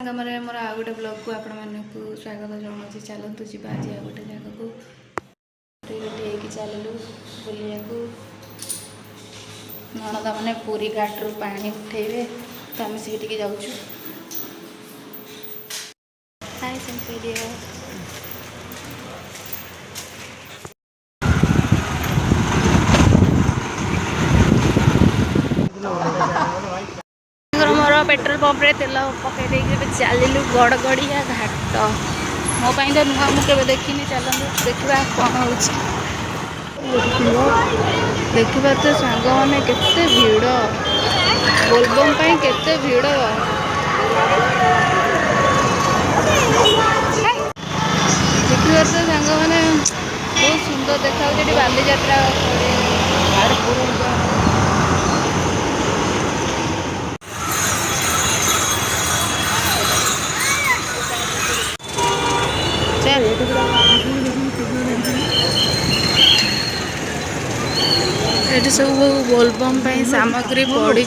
मैंने मोर आ गोटे ब्लॉग को आपण मानक स्वागत जनाऊँ। चलतु जी आज आ गोटे जगह को रेडी चलू बुलिया नणदा मैंने पूरी घाट रू पानी उठेबे तो आम से जाऊँ। हाय संपेडिया मोर पेट्रोल पंप रे तेल पकई चलू गड़गड़िया घाट मोपाई तो नुआ मुझे देखनी। चलते देखा कौन हो देखा तो सांग मैंने केते भीड़ बोलबम केते भीड़ देखा तो सांग मैंने बहुत सुंदर देखा बाली यात्रा ये सब बोलबम सामग्री पड़ी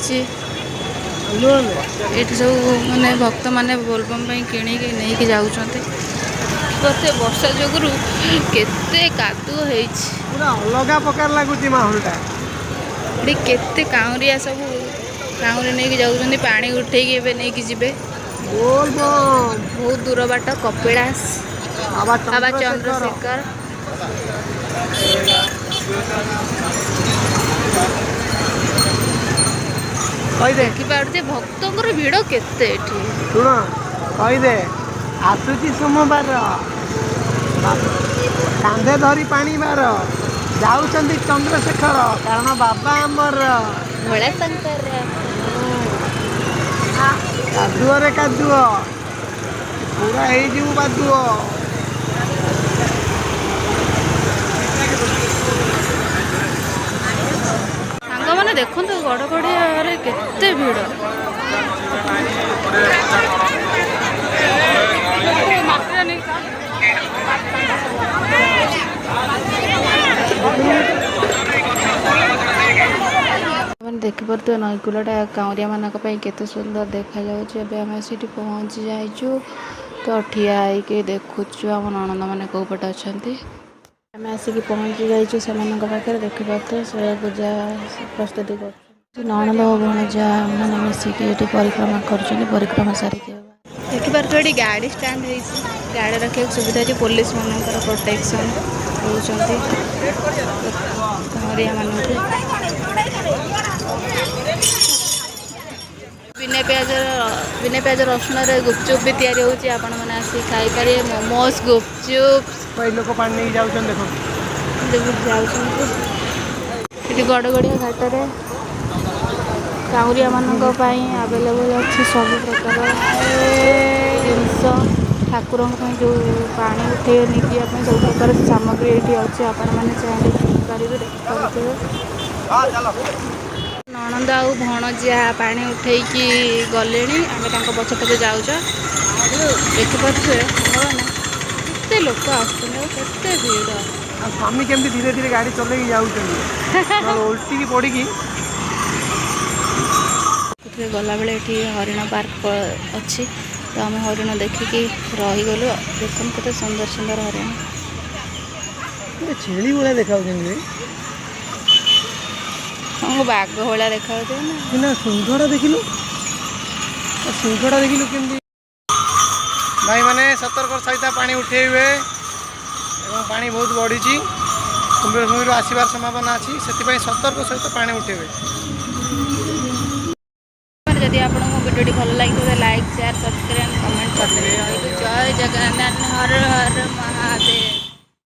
ये सब माने भक्त माने बोलबम किणिक नहीं जाऊँच वर्षा जोगु केते कादुओ पूरा अलग प्रकार लगुच माहौलटा केते काउरिया सब काउरी नहीं जाऊँ पानी उठे नहीं जीवे बहुत दूर बाट कपिलास बाबा चंद्रशेखर देखिए भक्तों भिड़ केते शुण कहीदे आसुची सोमवार कांधे धरी पानी बार जाऊँच चंद्रशेखर कारण बाबा आमर भोला शंकर कादुओ रे कादुओ पूरा हो बादुओ सांग मैंने देखो गड़गड़िया केते भीड़ देखिपे नईकूलटा काउरिया मानक केते सुंदर देखा जाम सीटी पहुँची जाइचु तो ठिया होके देखुचु आम नणंद मैंने कौ पटे अच्छा आम आसिक पहुँची जाइचु से पाखे देखिपे से पूजा प्रस्तुति कर नणंद भणजा मैंने मिसिक परिक्रमा कर परिक्रमा सारिक देखिपे ये गाड़ी स्टाण्ड गाड़ी रखा सुविधा अच्छी पुलिस मान प्रोटेक्शन रोचते काउरिया बिना प्याज रसुण गुपचुप भी तैयारी होची आपण माने आसी खाई पारे मोमोस गुपचुप कई लोग पानी नहीं जाउछन देखो गड़गड़िया घाट रे काउरिया मानक आवेलेबल अच्छी सब प्रकार जिनस ठाकुर जो पानी उठे नहीं सब प्रकार सामग्री ये अच्छे आपण मैंने चाहिए नणंद आ भणजिया पानी उठेकी गले आम पछ पछ जाऊँ देखिपे केते लोक आते भीड़ स्वामी केमती धीरे धीरे गाड़ी चल उल्टी पड़ी गला बेले ये हरिण पार्क अच्छी तो आम हरिण देखिकी रहीगलु देखो केते सुंदर सुंदर हरिण छेली भाया देखा बाघ भाया देखा सिंहटा देखिलु केमती भाई माने सतर्क सहित पानी उठेबे पानी बहुत बढ़ी कुंभीर फुम्भीर आसबार संभावना अच्छी से सतर्क सहित पानी उठेबे। जदि आपको वीडियो भल लगे लाइक शेयर सब्सक्राइब कमेंट करते। जय जगन्नाथ हर हर महादेव।